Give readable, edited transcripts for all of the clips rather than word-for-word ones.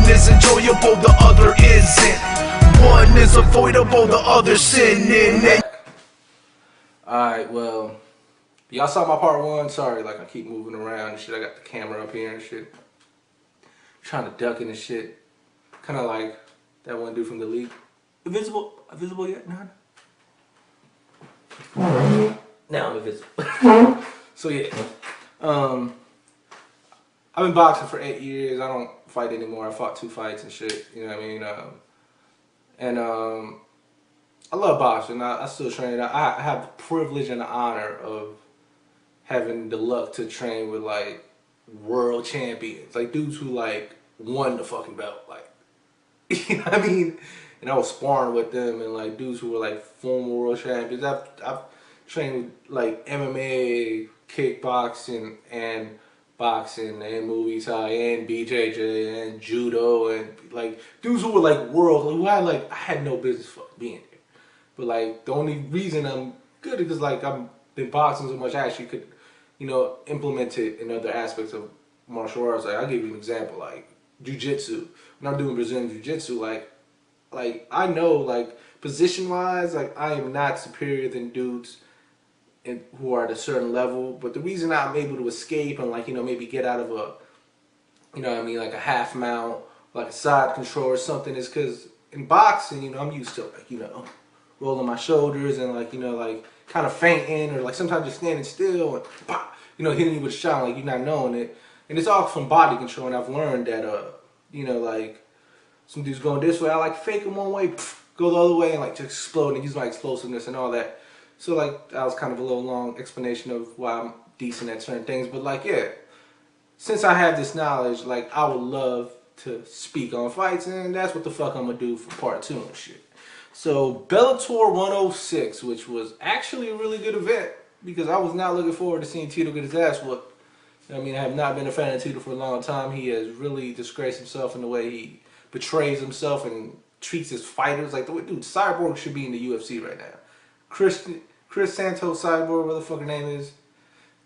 is enjoyable, the other isn't. One is avoidable, the other sinning. Alright, well, y'all saw my part one. Sorry, like I keep moving around and shit. I got the camera up here and shit. Trying to duck in and shit. Kind of like that one dude from the league. Invisible yet? No. Now I'm invisible. So yeah. I've been boxing for 8 years. I don't fight anymore. I fought 2 fights and shit. You know what I mean? I love boxing. I still train. I have the privilege and the honor of having the luck to train with like world champions, like dudes who like won the fucking belt, like you know what I mean. And I was sparring with them, and like dudes who were like former world champions. I've trained with like MMA, kickboxing, and boxing, and Muay Thai, and BJJ, and judo, and like dudes who were like world, who I like. I had no business fucking being there. But like the only reason I'm good is because like I've been boxing so much, I actually could, you know, implement it in other aspects of martial arts. Like I'll give you an example, like jiu-jitsu. When I'm doing Brazilian jiu-jitsu, like I know like position wise, like I am not superior than dudes who are at a certain level. But the reason I'm able to escape and like, you know, maybe get out of a, you know what I mean, like a half mount, like a side control or something, is because in boxing, you know, I'm used to like, you know, rolling my shoulders and like, you know, like kind of fainting, or like sometimes just standing still and pop, you know, hitting you with a shot like you're not knowing it. And it's all from body control. And I've learned that, you know, like some dudes going this way, I like fake them one way, go the other way, and like just explode and use my explosiveness and all that. So like that was kind of a little long explanation of why I'm decent at certain things. But like, yeah, since I have this knowledge, like I would love to speak on fights, and that's what the fuck I'm gonna do for part 2 and shit. So Bellator 106, which was actually a really good event, because I was not looking forward to seeing Tito get his ass whooped. I mean, I have not been a fan of Tito for a long time. He has really disgraced himself in the way he betrays himself and treats his fighters. Like, dude, Cyborg should be in the UFC right now. Chris Santos Cyborg, whatever the fuck her name is,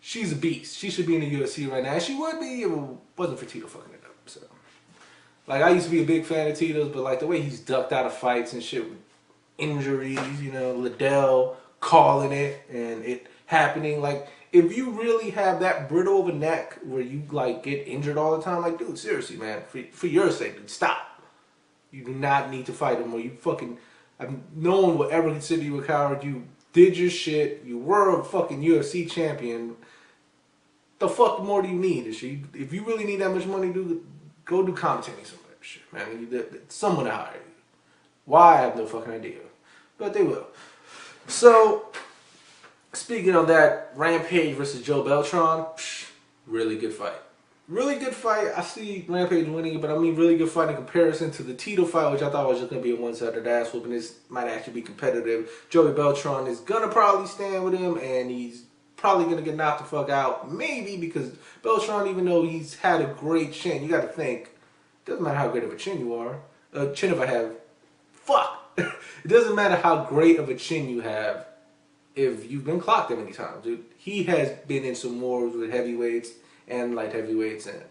she's a beast. She should be in the UFC right now. And she would be if it wasn't for Tito fucking it up. So, like, I used to be a big fan of Tito's, but like the way he's ducked out of fights and shit, injuries, you know, Liddell calling it and it happening. Like, if you really have that brittle of a neck where you like get injured all the time, like, dude, seriously, man, for your sake, dude, stop. You do not need to fight him, or you fucking, no one will ever consider you a coward. You did your shit. You were a fucking UFC champion. The fuck more do you need? If you really need that much money, dude, go do commentating somewhere. Shit, man. Someone to hire you. Why? I have no fucking idea. But they will. So, speaking of that, Rampage versus Joe Beltran, really good fight. Really good fight. I see Rampage winning it, but I mean really good fight in comparison to the Tito fight, which I thought was just going to be a one-sided ass whooping. This might actually be competitive. Joey Beltran is going to probably stand with him, and he's probably going to get knocked the fuck out. Maybe because Beltran, even though he's had a great chin, you got to think, it doesn't matter how great of a chin you are. Chin if I have, fuck. It doesn't matter how great of a chin you have if you've been clocked that many times, dude. He has been in some wars with heavyweights and light heavyweights, and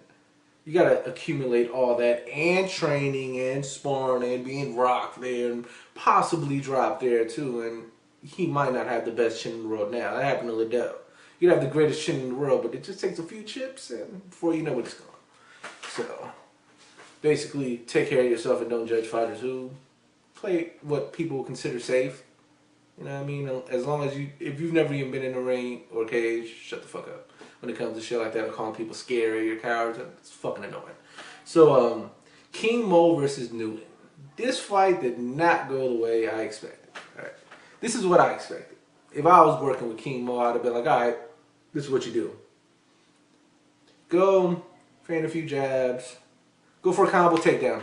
you gotta accumulate all that, and training and sparring and being rocked there and possibly dropped there too. And he might not have the best chin in the world now. That happened to Liddell. You have the greatest chin in the world, but it just takes a few chips, and before you know it's gone. So basically, take care of yourself and don't judge fighters who play what people consider safe. You know what I mean? As long as if you've never even been in a ring or cage, shut the fuck up. When it comes to shit like that, or calling people scary or cowards, it's fucking annoying. So, King Mo versus Newton. This fight did not go the way I expected. All right. This is what I expected. If I was working with King Mo, I'd have been like, all right, this is what you do. Go, feign a few jabs, go for a combo takedown.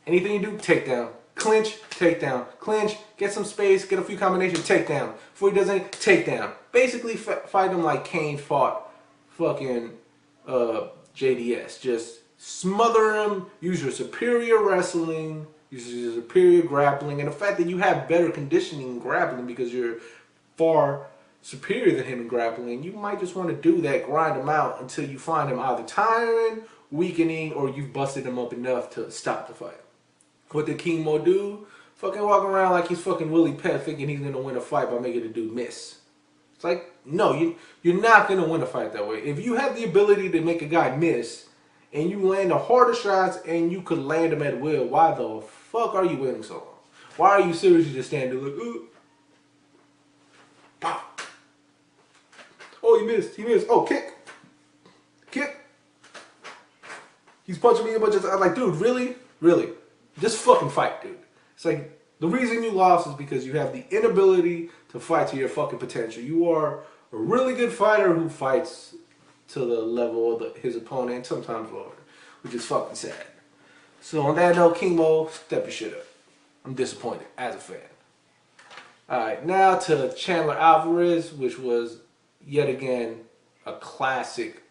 Anything you do, takedown. Clinch, takedown. Clinch, get some space, get a few combinations, takedown. Before he does anything, takedown. Basically, fight him like Kane fought fucking JDS. Just smother him, use your superior wrestling, use your superior grappling, and the fact that you have better conditioning in grappling because you're far superior than him in grappling, you might just want to do that, grind him out until you find him either tiring weakening or you've busted him up enough to stop the fight. What did King Mo do? Fucking walking around like he's fucking Willie Pett thinking he's gonna win a fight by making the dude miss. It's like, no, you're not gonna win a fight that way. If you have the ability to make a guy miss and you land the harder shots and you could land them at will, why the fuck are you waiting so long? Why are you seriously just standing there like, ooh, pow. Oh, he missed. Oh, kick. He's punching me a bunch of times. I'm like, dude, really? Just fucking fight, dude. It's like, the reason you lost is because you have the inability to fight to your fucking potential. You are a really good fighter who fights to the level of his opponent, sometimes lower, which is fucking sad. So on that note, King Mo, step your shit up. I'm disappointed as a fan. Alright, now to Chandler Alvarez, which was yet again a classic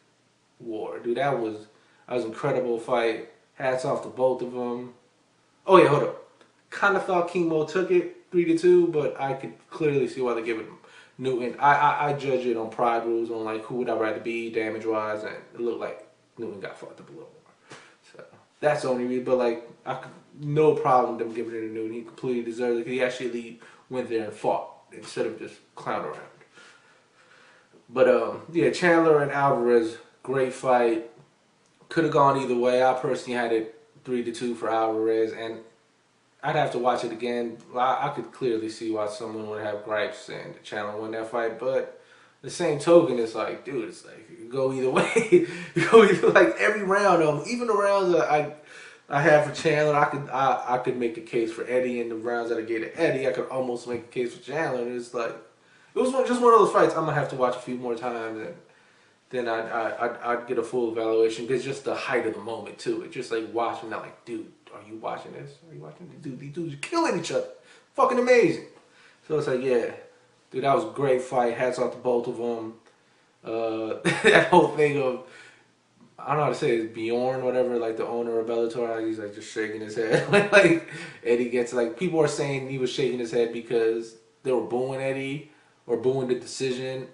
war. Dude, that was an incredible fight. Hats off to both of them. Oh yeah, hold up. Kind of thought King Mo took it 3-2, but I could clearly see why they give it Newton. I judge it on pride rules, on like who would I rather be damage wise, and it looked like Newton got fucked up a little more. So that's the only reason. But like, no problem them giving it to Newton. He completely deserved it because he actually went there and fought instead of just clown around. But yeah, Chandler and Alvarez, great fight. Could have gone either way. I personally had it 3-2 for Alvarez, and I'd have to watch it again. I could clearly see why someone would have gripes saying the Chandler won that fight, but the same token, it's like, dude, it's like, go either way. Go either, like, every round of them, even the rounds that I have for Chandler, I could make a case for Eddie, and the rounds that I gave to Eddie, I could almost make a case for Chandler. And it's like, it was just one of those fights I'm gonna have to watch a few more times, and then I'd get a full evaluation, because just the height of the moment too. It's just like watching that, like, dude, are you watching this? Are you watching this? Dude, these dudes are killing each other. Fucking amazing. So it's like, yeah, dude, that was a great fight. Hats off to both of them. That whole thing of, I don't know how to say it, Bjorn, whatever, like the owner of Bellator, he's like just shaking his head. Like Eddie gets, like, people are saying he was shaking his head because they were booing Eddie or booing the decision,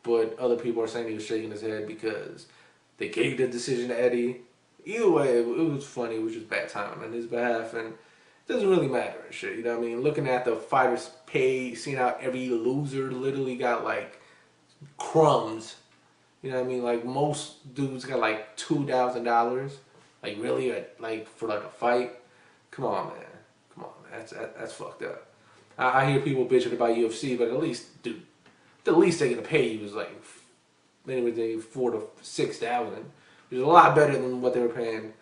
but other people are saying he was shaking his head because they gave the decision to Eddie. Either way, it was funny. It was just bad timing on his behalf, and it doesn't really matter and shit. You know what I mean? Looking at the fighters' pay, seeing how every loser literally got like crumbs. You know what I mean? Like most dudes got like $2,000. Like really, like for like a fight. Come on, man. That's fucked up. I hear people bitching about UFC, but at least, dude, the least they're gonna pay you is like anything $4,000 to $6,000, which is a lot better than what they were paying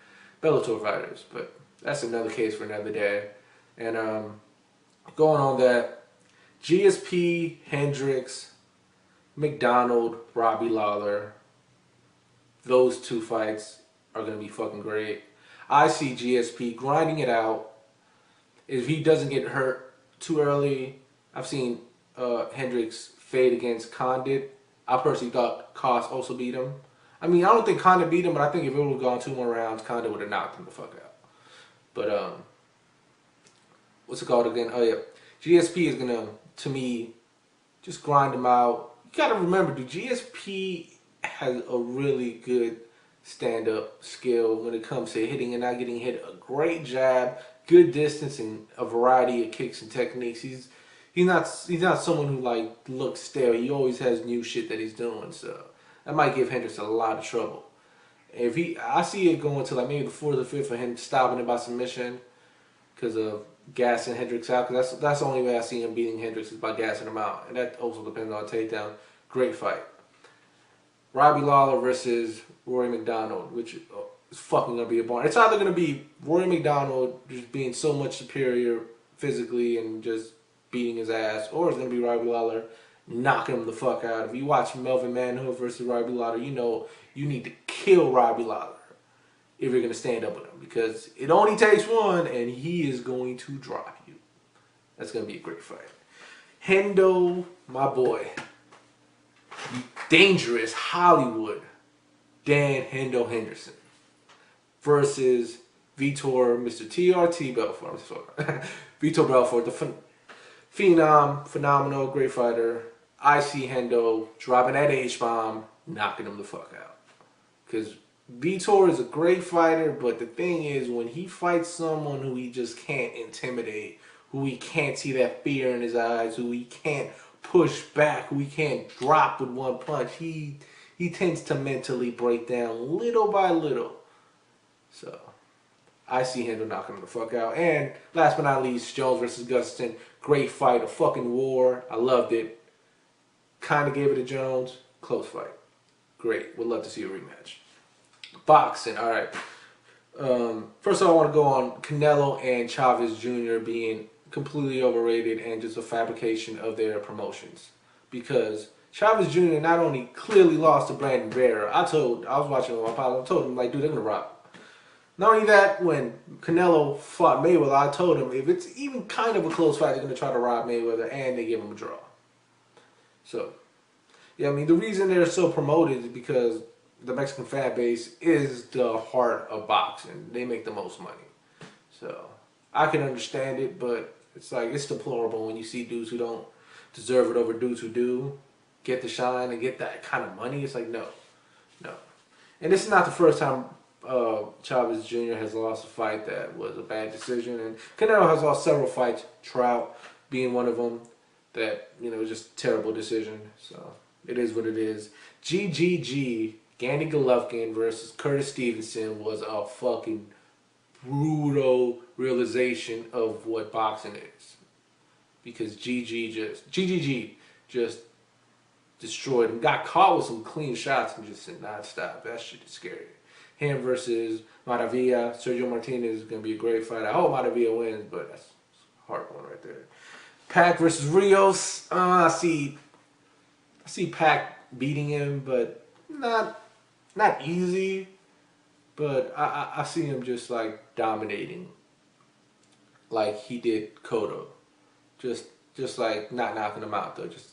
Bellator fighters. But that's another case for another day. And going on that, GSP, Hendricks, McDonald, Robbie Lawler, those two fights are gonna be fucking great. I see GSP grinding it out. If he doesn't get hurt too early, I've seen Hendricks fade against Condit. I personally thought Koss also beat him. I mean, I don't think Condit beat him, but I think if it would have gone 2 more rounds, Condit would have knocked him the fuck out. But what's it called again? Oh yeah, GSP is gonna, to me, just grind him out. You gotta remember, dude, GSP has a really good stand-up skill when it comes to hitting and not getting hit. A great jab, good distance, and a variety of kicks and techniques. He's not someone who like looks stale. He always has new shit that he's doing. So that might give Hendricks a lot of trouble. I see it going to like maybe the 4th or 5th for him stopping it by submission because of gassing Hendricks out. Because that's the only way I see him beating Hendricks is by gassing him out, and that also depends on a takedown. Great fight. Robbie Lawler versus Rory McDonald, which is fucking gonna be a barn. It's either gonna be Rory McDonald just being so much superior physically and just beating his ass, or it's gonna be Robbie Lawler knocking him the fuck out. If you watch Melvin Manhood versus Robbie Lawler, you know you need to kill Robbie Lawler if you're gonna stand up with him, because it only takes one and he is going to drop you. That's gonna be a great fight. Hendo, my boy, dangerous Hollywood Dan Hendo Henderson versus Vitor, Mr. TRT Belfort. Vitor Belfort, the phenom, phenomenal, great fighter. I see Hendo dropping that H-bomb, knocking him the fuck out. Because Vitor is a great fighter, but the thing is, when he fights someone who he just can't intimidate, who he can't see that fear in his eyes, who he can't push back, who he can't drop with one punch, he tends to mentally break down little by little. So I see him knocking him the fuck out. And last but not least, Jones versus Gustafsson. Great fight, a fucking war. I loved it. Kind of gave it to Jones. Close fight. Great. Would love to see a rematch. Boxing. All right. First of all, I want to go on Canelo and Chavez Jr. being completely overrated and just a fabrication of their promotions. Because Chavez Jr. not only clearly lost to Brandon Vera. I was watching on my podcast. I told him, like, dude, they're going to rock. Not only that, when Canelo fought Mayweather, I told him if it's even kind of a close fight, they're going to try to rob Mayweather, and they give him a draw. So, yeah, I mean, the reason they're so promoted is because the Mexican fan base is the heart of boxing. They make the most money. So, I can understand it, but it's like, it's deplorable when you see dudes who don't deserve it over dudes who do get the shine and get that kind of money. It's like, no. And this is not the first time Chavez Jr. has lost a fight that was a bad decision, and Canelo has lost several fights, Trout being one of them, that, you know, just terrible decision. So it is what it is. GGG, Gennady Golovkin versus Curtis Stevenson was a fucking brutal realization of what boxing is, because GGG just destroyed him. Got caught with some clean shots and just said, "Nah, stop. That shit is scary." Him versus Maravilla. Sergio Martinez is going to be a great fight. I hope Maravilla wins, but that's a hard one right there. Pac versus Rios. I see Pac beating him, but not easy. But I see him just like dominating, like he did Cotto. Just like not knocking him out though. Just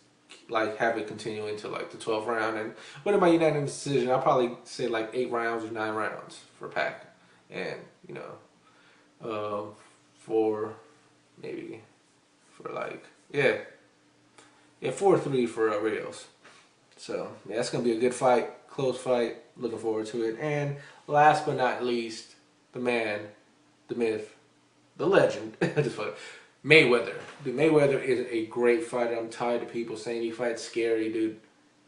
like have it continue into like the 12th round, and winning by unanimous decision. I'll probably say like 8 rounds or 9 rounds for Pac, and you know, for 4-3 for Rios. So yeah, that's gonna be a good fight, close fight. Looking forward to it. And last but not least, the man, the myth, the legend, Mayweather. Dude, Mayweather is a great fighter. I'm tired of people saying he fights scary, dude.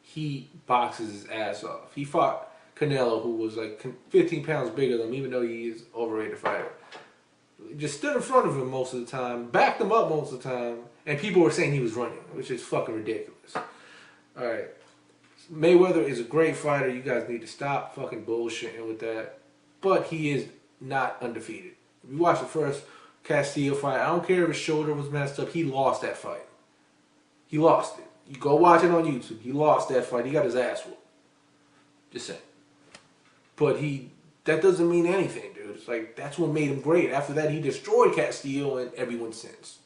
He boxes his ass off. He fought Canelo, who was like 15 pounds bigger than him, even though he is an overrated fighter. Just stood in front of him most of the time, backed him up most of the time, and people were saying he was running, which is fucking ridiculous. Alright. Mayweather is a great fighter. You guys need to stop fucking bullshitting with that. But he is not undefeated. If you watch the first Castillo fight, I don't care if his shoulder was messed up, he lost that fight. He lost it. You go watch it on YouTube. He lost that fight. He got his ass whooped. Just saying. But that doesn't mean anything, dude. It's like, that's what made him great. After that, he destroyed Castillo and everyone since.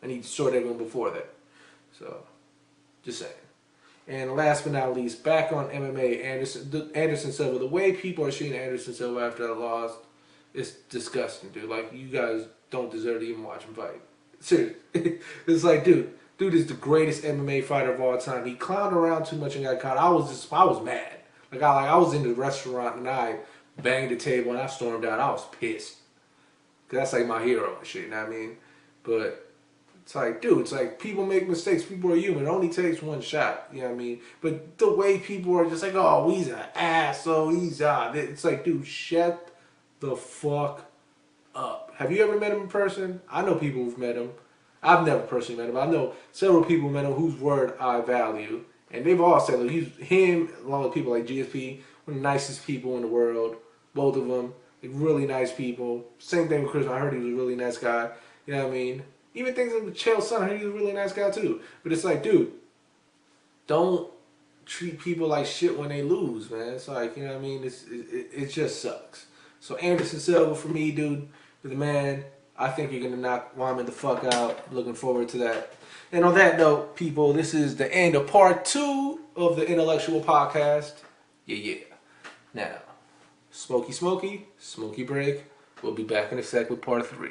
And he destroyed everyone before that. So, just saying. And last but not least, back on MMA, Anderson Silva. The way people are treating Anderson Silva after that loss, it's disgusting, dude. Like, you guys don't deserve to even watch him fight. Seriously. It's like, dude is the greatest MMA fighter of all time. He clowned around too much and got caught. I was mad. I was in the restaurant and I banged the table and I stormed out. I was pissed. Cause that's like my hero and shit, you know what I mean? But it's like, dude, it's like people make mistakes. People are human. It only takes one shot, you know what I mean? But the way people are just like, oh, he's an asshole. It's like, dude, shut the fuck up. Have you ever met him in person? I know people who've met him. I've never personally met him. I know several people met him whose word I value. And they've all said, look, him, along with people like GSP, one of the nicest people in the world. Both of them, like, really nice people. Same thing with Chris. I heard he was a really nice guy. You know what I mean? Even things like with Chael's son, I heard he was a really nice guy too. But it's like, dude, don't treat people like shit when they lose, man. It's like, you know what I mean? It just sucks. So Anderson Silva for me, dude, for the man. I think you're going to knock Wyman the fuck out. Looking forward to that. And on that note, people, this is the end of part 2 of the Intellectual Podcast. Yeah. Now, smoky break. We'll be back in a sec with part 3.